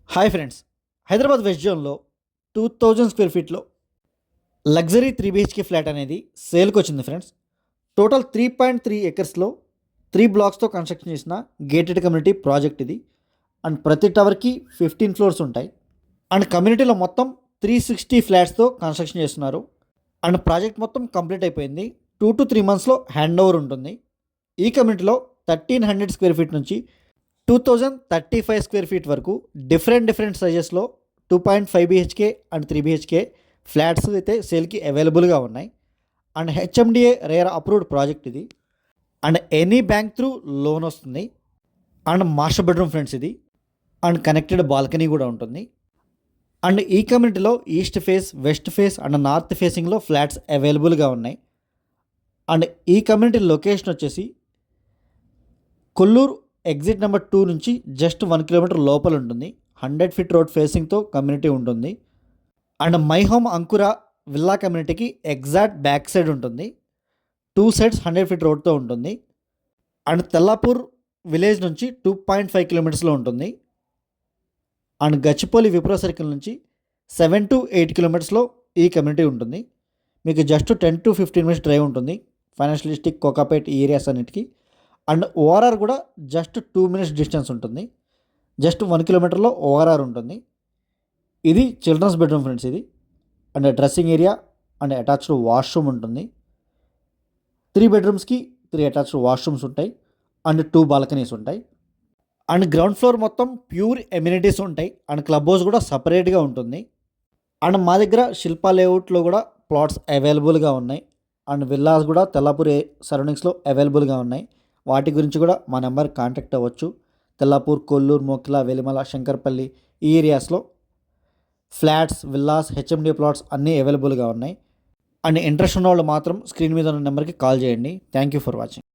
Hi friends, Hyderabad west జోన్లో 2000 square ఫీట్లో luxury 3 BHK flat అనేది సేల్కి వచ్చింది ఫ్రెండ్స్. టోటల్ 3.3 ఎకర్స్లో 3 బ్లాక్స్తో కన్స్ట్రక్షన్ చేసిన గేటెడ్ కమ్యూనిటీ ప్రాజెక్ట్ ఇది. అండ్ ప్రతి టవర్కి 15 ఫ్లోర్స్ ఉంటాయి. అండ్ కమ్యూనిటీలో మొత్తం 360 ఫ్లాట్స్తో కన్స్ట్రక్షన్ చేస్తున్నారు. అండ్ ప్రాజెక్ట్ మొత్తం కంప్లీట్ అయిపోయింది. 2 to 3 మంత్స్లో హ్యాండ్ ఓవర్ ఉంటుంది. ఈ కమ్యూనిటీలో 1300 స్క్వేర్ ఫీట్ నుంచి 2035 స్క్వేర్ ఫీట్ వరకు డిఫరెంట్ సైజెస్లో 2.5 BHK అండ్ 3 BHK ఫ్లాట్స్ అయితే సేల్కి అవైలబుల్గా ఉన్నాయి. And HMDA RERA approved project ఇది. And any bank through loan వస్తుంది. అండ్ మాస్టర్ బెడ్రూమ్ ఫ్రెండ్స్ ఇది. అండ్ కనెక్టెడ్ బాల్కనీ కూడా ఉంటుంది. అండ్ ఈ కమ్యూనిటీలో east face, west face and north ఫేసింగ్లో ఫ్లాట్స్ అవైలబుల్గా ఉన్నాయి. అండ్ ఈ కమ్యూనిటీ లొకేషన్ వచ్చేసి కొల్లూరు ఎగ్జిట్ నెంబర్ 2 నుంచి జస్ట్ 1 కిలోమీటర్ లోపల ఉంటుంది. 100 ఫీట్ రోడ్ ఫేసింగ్తో కమ్యూనిటీ ఉంటుంది. అండ్ మై హోమ్ అంకుర విల్లా కమ్యూనిటీకి ఎగ్జాక్ట్ బ్యాక్ సైడ్ ఉంటుంది. 2 సైడ్స్ 100 ఫీట్ రోడ్తో ఉంటుంది. అండ్ తెల్లాపూర్ విలేజ్ నుంచి 2.5 కిలోమీటర్స్లో ఉంటుంది. అండ్ గచ్చిపోలి విప్రో సర్కిల్ నుంచి 7 to 8 కిలోమీటర్స్లో ఈ కమ్యూనిటీ ఉంటుంది. మీకు జస్ట్ 10 to 15 మినిట్స్ డ్రైవ్ ఉంటుంది ఫైనాన్షియల్ డిస్ట్రిక్ట్, కోకాపేట్ ఈ ఏరియాస్ అన్నిటికీ. అండ్ ఓఆర్ఆర్ కూడా జస్ట్ 2 మినిట్స్ డిస్టెన్స్ ఉంటుంది. జస్ట్ 1 కిలోమీటర్లో ఓఆర్ఆర్ ఉంటుంది. ఇది చిల్డ్రన్స్ బెడ్రూమ్ ఫ్రెండ్స్ ఇది. And dressing area and attached washroom ఉంటుంది. 3 బెడ్రూమ్స్కి 3 అటాచ్డ్ వాష్రూమ్స్ ఉంటాయి. అండ్ 2 బాల్కనీస్ ఉంటాయి. అండ్ గ్రౌండ్ ఫ్లోర్ మొత్తం ప్యూర్ ఎమ్యూనిటీస్ ఉంటాయి. అండ్ క్లబ్ హౌస్ కూడా సపరేట్గా ఉంటుంది. అండ్ మా దగ్గర శిల్పా లేఅవుట్లో కూడా ప్లాట్స్ అవైలబుల్గా ఉన్నాయి. అండ్ విల్లాస్ కూడా తెల్లాపూర్ సరౌండింగ్స్లో అవైలబుల్గా ఉన్నాయి. వాటి గురించి కూడా మా నెంబర్ కాంటాక్ట్ అవ్వచ్చు. తెల్లాపూర్, కొల్లూరు, మోకిలా, వెలిమల, శంకర్పల్లి ఈ ఏరియాస్లో ఫ్లాట్స్, విల్లాస్, HMDA ప్లాట్స్ అన్నీ అవైలబుల్గా ఉన్నాయి. అండ్ ఇంట్రెస్ట్ ఉన్న వాళ్ళు మాత్రం స్క్రీన్ మీద ఉన్న నెంబర్కి కాల్ చేయండి. Thank you for watching.